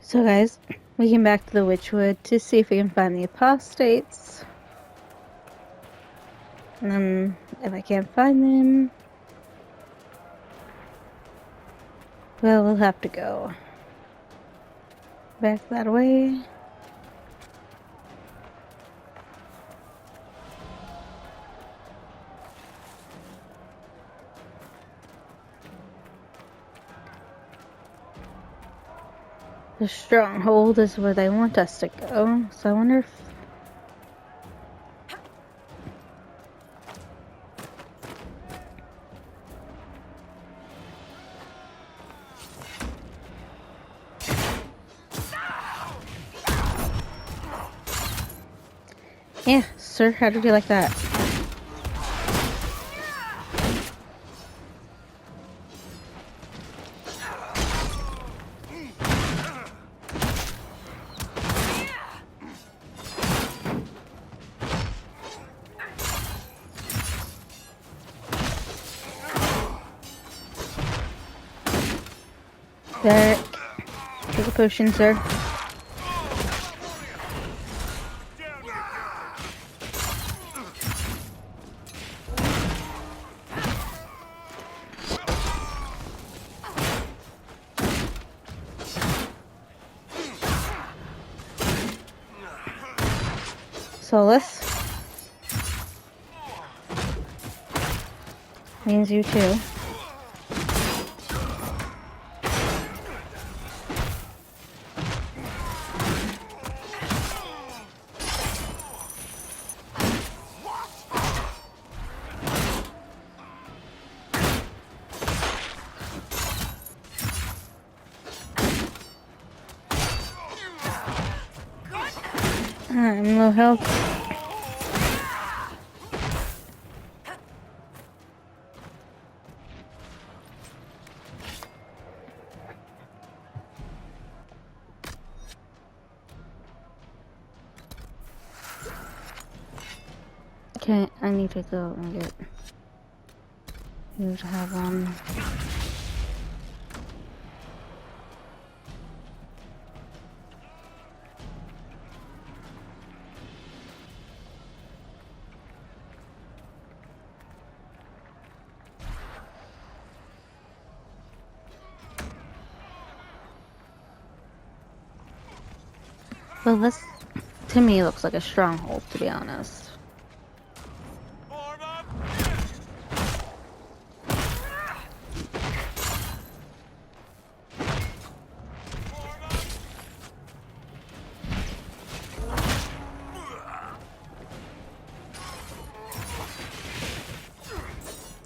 So guys, we came back to the Witchwood to see if we can find the Apostates. And then, if I can't find them, well, we'll have to go back that way. The stronghold is where they want us to go, so I wonder if... Yeah, sir, how did you like that? There. Take a potion, sir. Solus. Means you too. I'm low health. Okay, I need to go and get you to have one. Well, this to me looks like a stronghold, to be honest.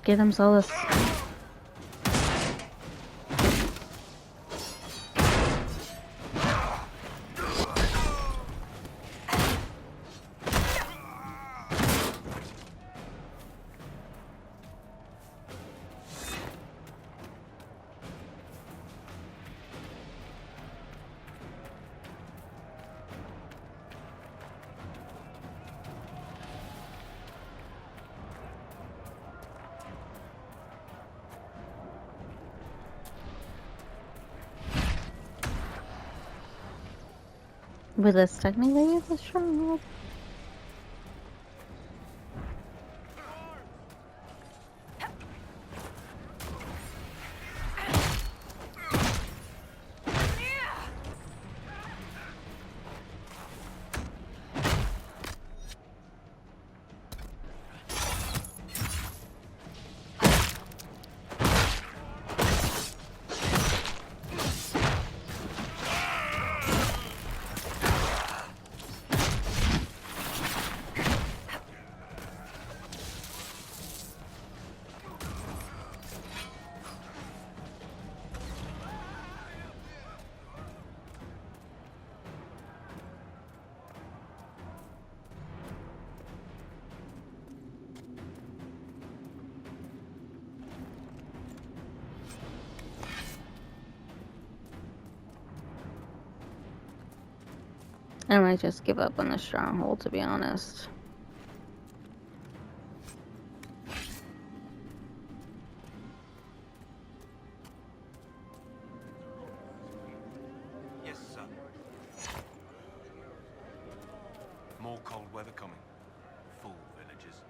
Get him, Solus. But this technically is a stronghold. I might just give up on the stronghold, to be honest. Yes, sir. cold weather coming. Fool villagers.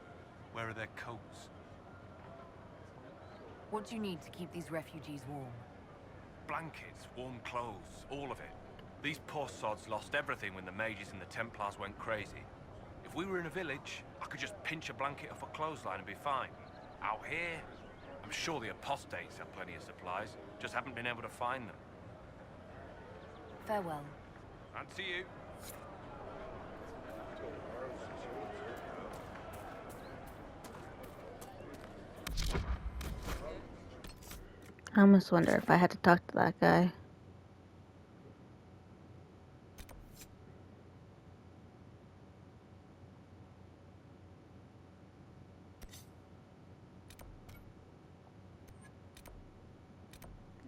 Where are their coats? What do you need to keep these refugees warm? Blankets, warm clothes, all of it. These poor sods lost everything when the mages and the Templars went crazy. If we were in a village, I could just pinch a blanket off a clothesline and be fine. Out here, I'm sure the Apostates have plenty of supplies, just haven't been able to find them. Farewell. And to you. I almost wonder if I had to talk to that guy.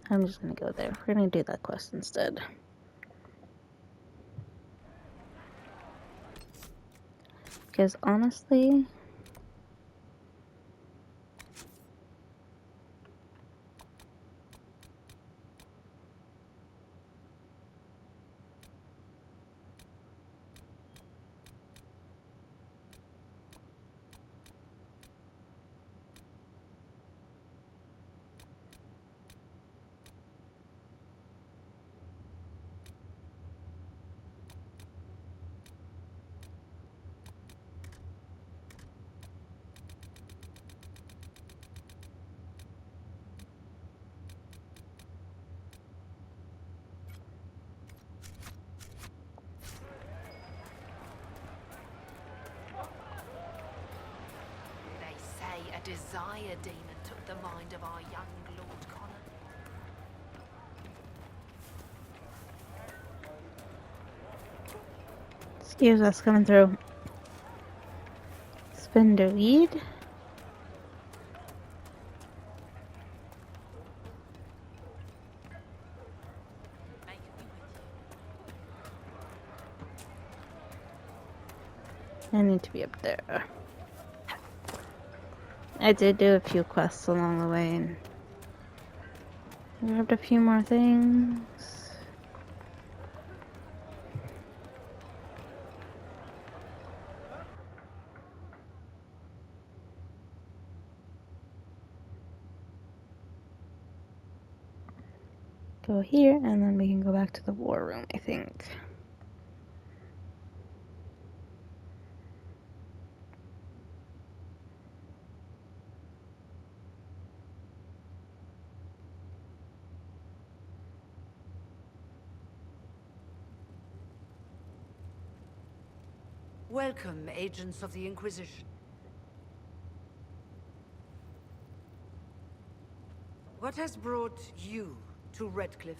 I'm just gonna go there. We're gonna do that quest instead. Because honestly, A desire demon took the mind of our young Lord Connor. excuse us coming through. Spin the weed. I need to be up there. I did do a few quests along the way and grabbed a few more things. Go here and then we can go back to the war room, I think. Welcome, agents of the Inquisition. What has brought you to Redcliffe?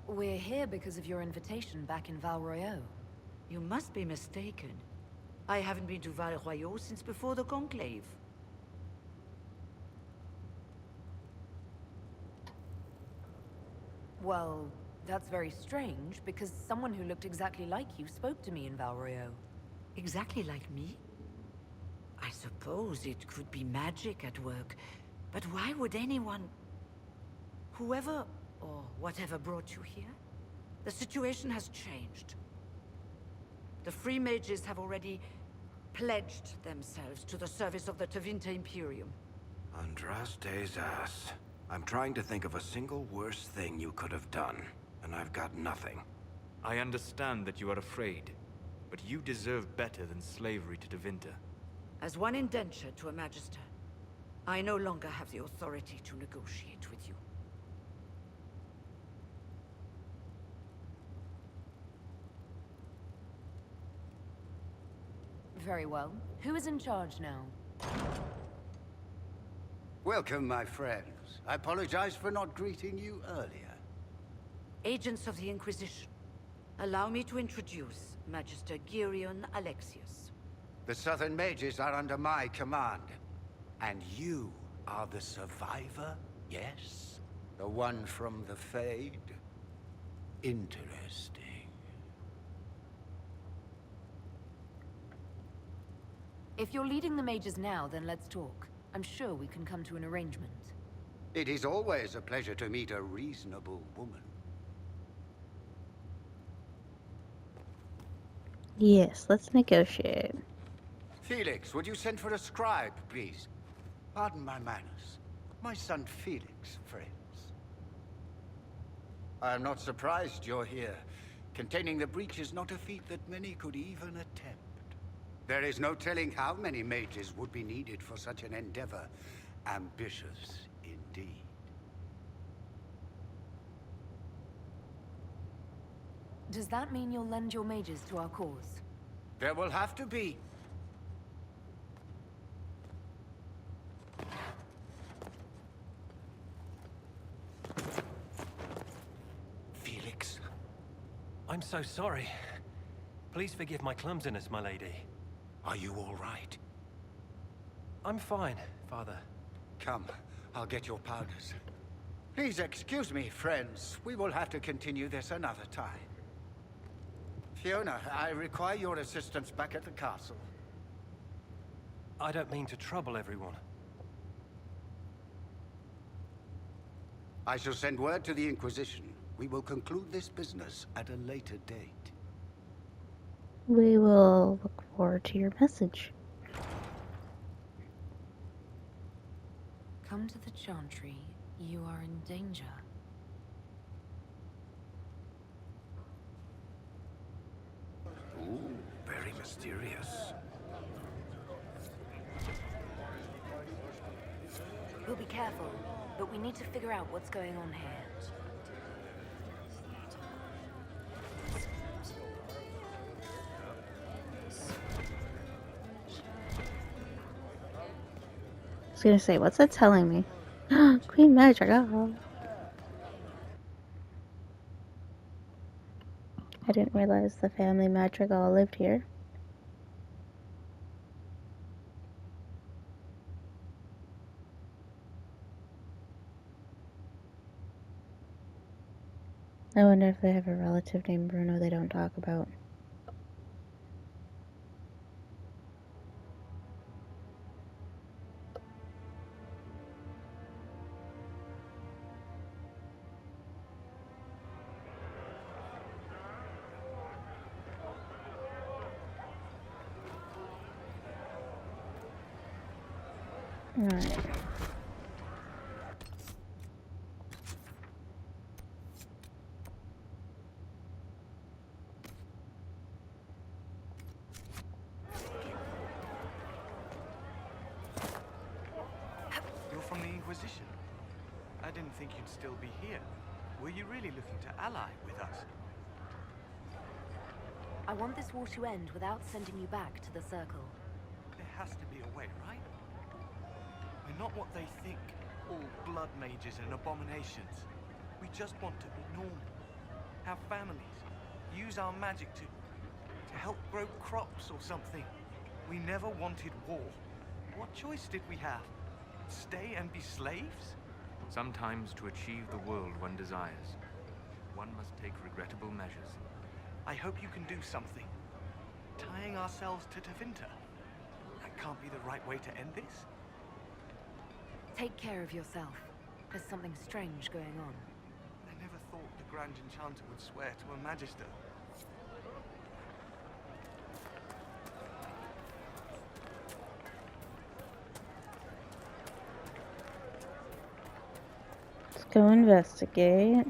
We're here because of your invitation back in Val Royeaux. You must be mistaken. I haven't been to Val Royeaux since before the Conclave. Well, that's very strange, because someone who looked exactly like you spoke to me in Val Royeaux. Exactly like me? I suppose it could be magic at work, but why would anyone... Whoever or whatever brought you here? The situation has changed. The Free Mages have already pledged themselves to the service of the Tevintar Imperium. Andraste's ass. I'm trying to think of a single worse thing you could have done, and I've got nothing. I understand that you are afraid, but you deserve better than slavery to Tevintar. As one indentured to a Magister, I no longer have the authority to negotiate with you. Very well. Who is in charge now? Welcome, my friends. I apologize for not greeting you earlier. Agents of the Inquisition, allow me to introduce Magister Girion Alexius. The Southern Mages are under my command. And you are the survivor, yes? The one from the Fade? Interesting. If you're leading the mages now, then let's talk. I'm sure we can come to an arrangement. It is always a pleasure to meet a reasonable woman. Yes, let's negotiate. Felix, would you send for a scribe, please? Pardon my manners. My son Felix, friends. I am not surprised you're here. Containing the breach is not a feat that many could even attempt. There is no telling how many mages would be needed for such an endeavor. Ambitious indeed. Does that mean you'll lend your mages to our cause? There will have to be. Felix. I'm so sorry. Please forgive my clumsiness, my lady. Are you all right? I'm fine, Father. Come, I'll get your powders. Please excuse me, friends. We will have to continue this another time. Fiona, I require your assistance back at the castle. I don't mean to trouble everyone. I shall send word to the Inquisition. We will conclude this business at a later date. We will look forward to your message. Come to the Chantry. You are in danger. Ooh, very mysterious. We'll be careful, but we need to figure out what's going on here. I was gonna say, what's that telling me? Queen Magic, oh. I didn't realize the family Madrigal lived here. I wonder if they have a relative named Bruno they don't talk about. Alright. You're from the Inquisition. I didn't think you'd still be here. Were you really looking to ally with us? I want this war to end without sending you back to the Circle. There has to be a way, right? We're not what they think, all blood mages and abominations. We just want to be normal, have families, use our magic to help grow crops or something. We never wanted war. What choice did we have? Stay and be slaves? Sometimes to achieve the world one desires, one must take regrettable measures. I hope you can do something. Tying ourselves to Tevintar. That can't be the right way to end this. Take care of yourself. There's something strange going on. I never thought the Grand Enchanter would swear to a Magister. Let's go investigate.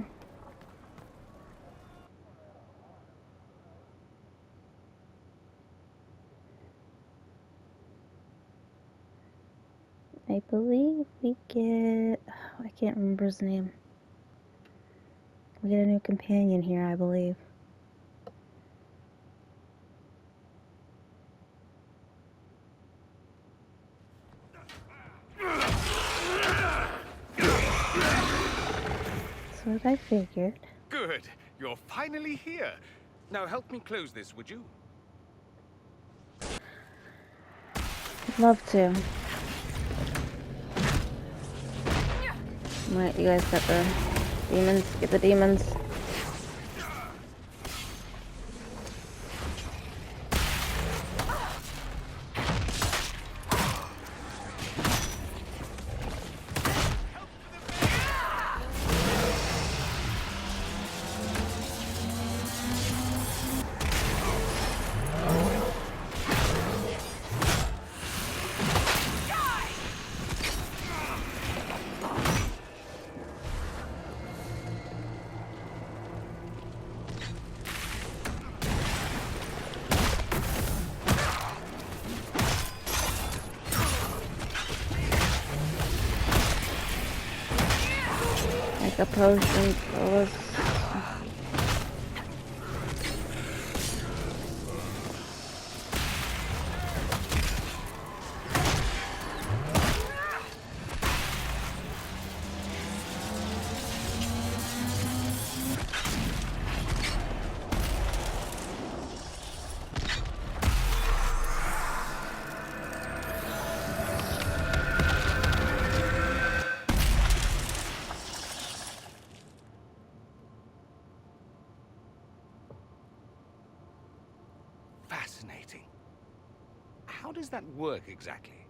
I believe we get... I can't remember his name. We get a new companion here, I believe. That's what I figured. Good. You're finally here. Now help me close this, would you? I'd love to. Right, you guys got the demons. Get the demons. a potion. Fascinating. How does that work exactly?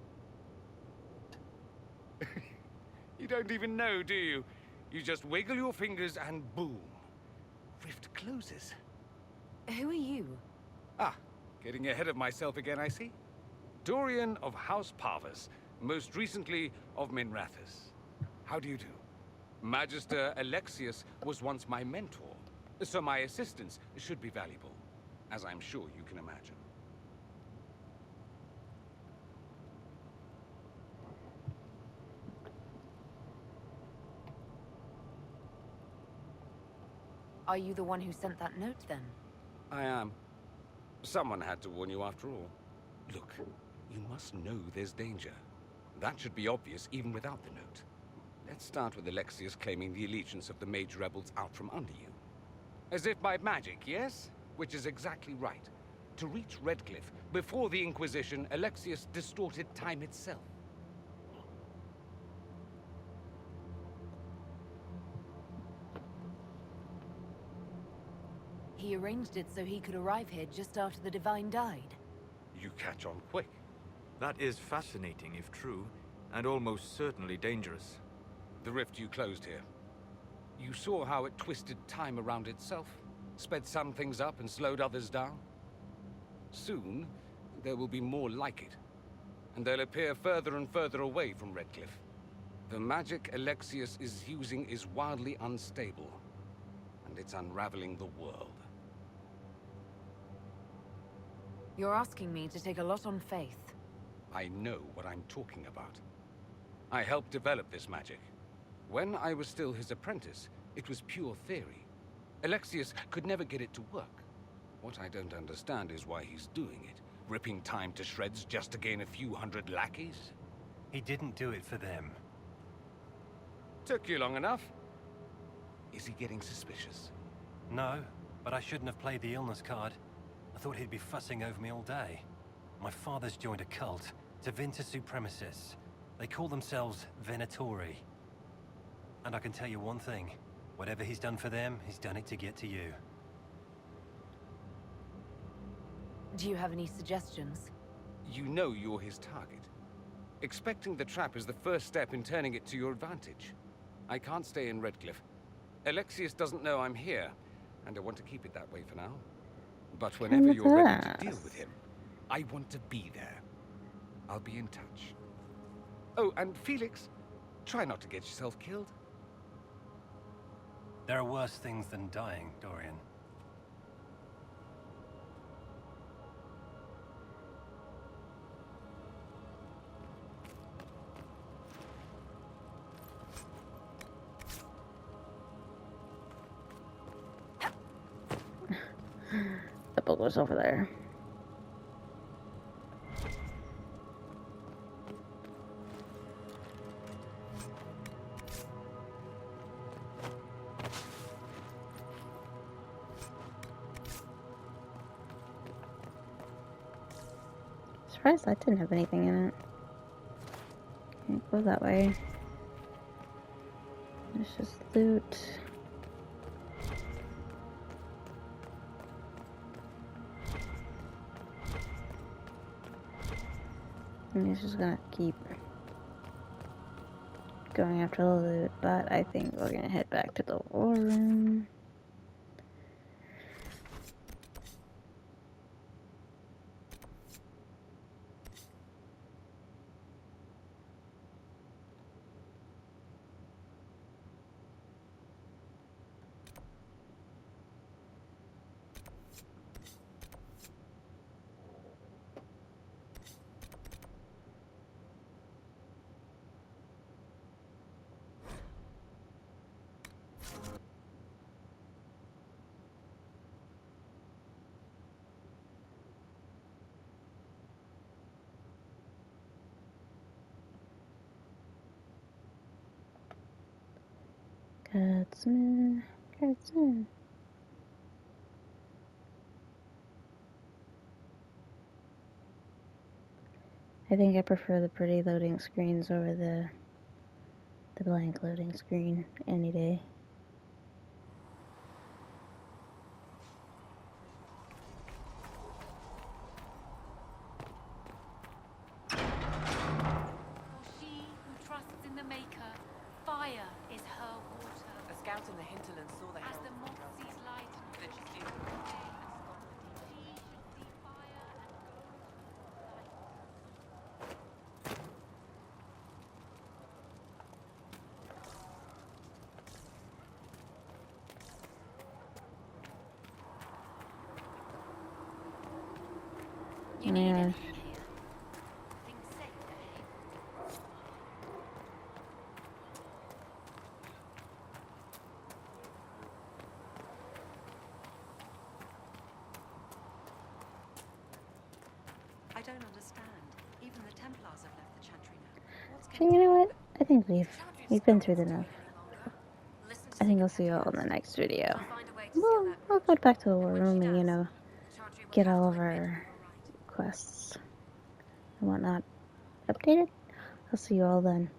You don't even know, do you? You just wiggle your fingers and boom. Rift closes. Who are you? Ah, getting ahead of myself again, I see. Dorian of House Parvus, most recently of Minrathous. How do you do? Magister Alexius was once my mentor, so my assistance should be valuable, as I'm sure you can imagine. Are you the one who sent that note, then? I am. Someone had to warn you after all. Look, you must know there's danger. That should be obvious even without the note. Let's start with Alexius claiming the allegiance of the mage rebels out from under you. As if by magic, yes? Which is exactly right. To reach Redcliffe, before the Inquisition, Alexius distorted time itself. He arranged it so he could arrive here just after the Divine died. You catch on quick. That is fascinating if true, and almost certainly dangerous. The rift you closed here. You saw how it twisted time around itself, sped some things up and slowed others down. Soon, there will be more like it, and they'll appear further and further away from Redcliffe. The magic Alexius is using is wildly unstable, and it's unraveling the world. You're asking me to take a lot on faith. I know what I'm talking about. I helped develop this magic. When I was still his apprentice, it was pure theory. Alexius could never get it to work. What I don't understand is why he's doing it, ripping time to shreds just to gain a few hundred lackeys. He didn't do it for them. Took you long enough. Is he getting suspicious? No, but I shouldn't have played the illness card. I thought he'd be fussing over me all day. My father's joined a cult, Tevintar Supremacists. They call themselves Venatori. And I can tell you one thing. Whatever he's done for them, he's done it to get to you. Do you have any suggestions? You know you're his target. Expecting the trap is the first step in turning it to your advantage. I can't stay in Redcliffe. Alexius doesn't know I'm here, and I want to keep it that way for now. But whenever you're ready to deal with him, I want to be there. I'll be in touch. Oh, and Felix, try not to get yourself killed. There are worse things than dying, Dorian. The book was over there. Surprised that didn't have anything in it. Can't go that way. It's just loot. And he's just gonna keep going after the loot, but I think we're gonna head back to the war room. Guardsman. Guardsman. I think I prefer the pretty loading screens over the blank loading screen any day. In the hinterland saw the as the moth sees light and viciously she should see fire and you need anything here? Things safe, eh? I don't understand. Even the Templars have left the Chantry now. What's So you know what? I think we've been through enough. I think I'll see you all in the next video. Well, I'll go back to the war room and, you know, get all of our quests and whatnot updated. I'll see you all then.